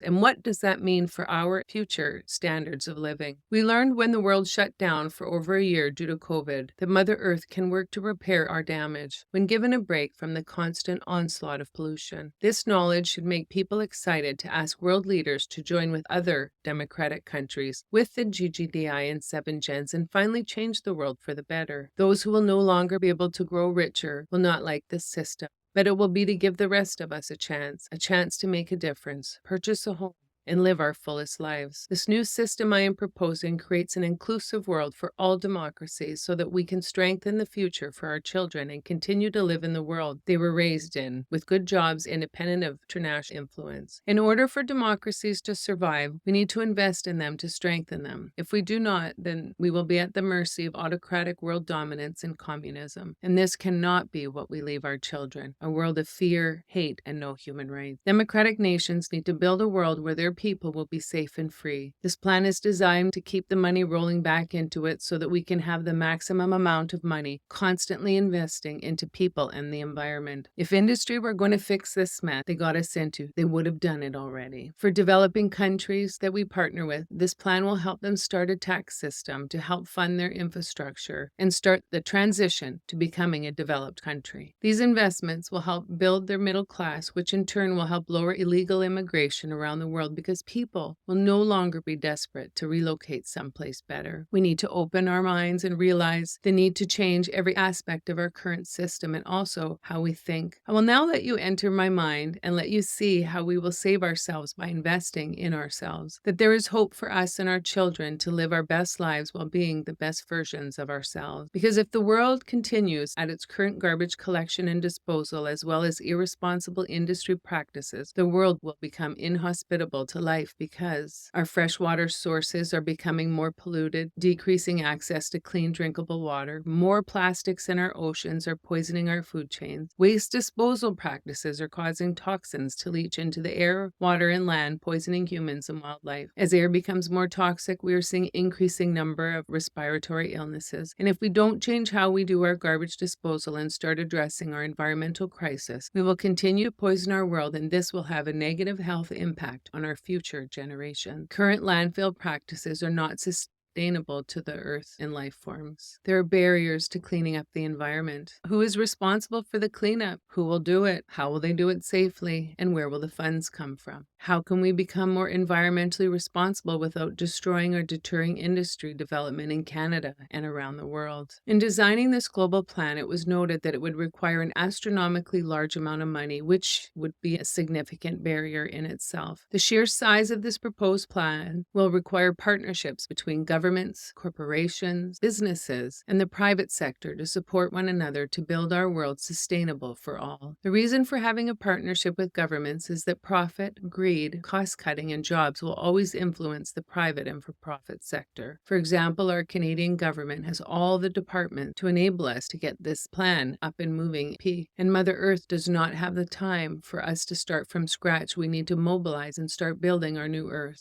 And what does that mean for our future standards of living? We learned when the world shut down for over a year due to COVID that Mother Earth can work to repair our damage when given a break from the constant onslaught of pollution. This knowledge should make people excited to ask world leaders to join with other democratic countries with the GGDI and 7 gens and finally change the world for the better. Those who will no longer be able to grow richer will not like this system, but it will be to give the rest of us a chance to make a difference, purchase a home, and live our fullest lives. This new system I am proposing creates an inclusive world for all democracies so that we can strengthen the future for our children and continue to live in the world they were raised in, with good jobs independent of international influence. In order for democracies to survive, we need to invest in them to strengthen them. If we do not, then we will be at the mercy of autocratic world dominance and communism. And this cannot be what we leave our children, a world of fear, hate, and no human rights. Democratic nations need to build a world where their people will be safe and free. This plan is designed to keep the money rolling back into it so that we can have the maximum amount of money constantly investing into people and the environment. If industry were going to fix this mess they got us into, they would have done it already. For developing countries that we partner with, this plan will help them start a tax system to help fund their infrastructure and start the transition to becoming a developed country. These investments will help build their middle class, which in turn will help lower illegal immigration around the world because people will no longer be desperate to relocate someplace better. We need to open our minds and realize the need to change every aspect of our current system and also how we think. I will now let you enter my mind and let you see how we will save ourselves by investing in ourselves, that there is hope for us and our children to live our best lives while being the best versions of ourselves. Because if the world continues at its current garbage collection and disposal as well as irresponsible industry practices, the world will become inhospitable to life because our freshwater sources are becoming more polluted, decreasing access to clean drinkable water, more plastics in our oceans are poisoning our food chains, waste disposal practices are causing toxins to leach into the air, water, and land, poisoning humans and wildlife. As air becomes more toxic, we are seeing increasing number of respiratory illnesses. And if we don't change how we do our garbage disposal and start addressing our environmental crisis, we will continue to poison our world, and this will have a negative health impact on our future generations. Current landfill practices are not sustainable to the earth and life forms. There are barriers to cleaning up the environment. Who is responsible for the cleanup? Who will do it? How will they do it safely? And where will the funds come from? How can we become more environmentally responsible without destroying or deterring industry development in Canada and around the world? In designing this global plan, it was noted that it would require an astronomically large amount of money, which would be a significant barrier in itself. The sheer size of this proposed plan will require partnerships between governments, corporations, businesses, and the private sector to support one another to build our world sustainable for all. The reason for having a partnership with governments is that profit, greed, cost-cutting, and jobs will always influence the private and for-profit sector. For example, our Canadian government has all the departments to enable us to get this plan up and moving. And Mother Earth does not have the time for us to start from scratch. We need to mobilize and start building our new Earth.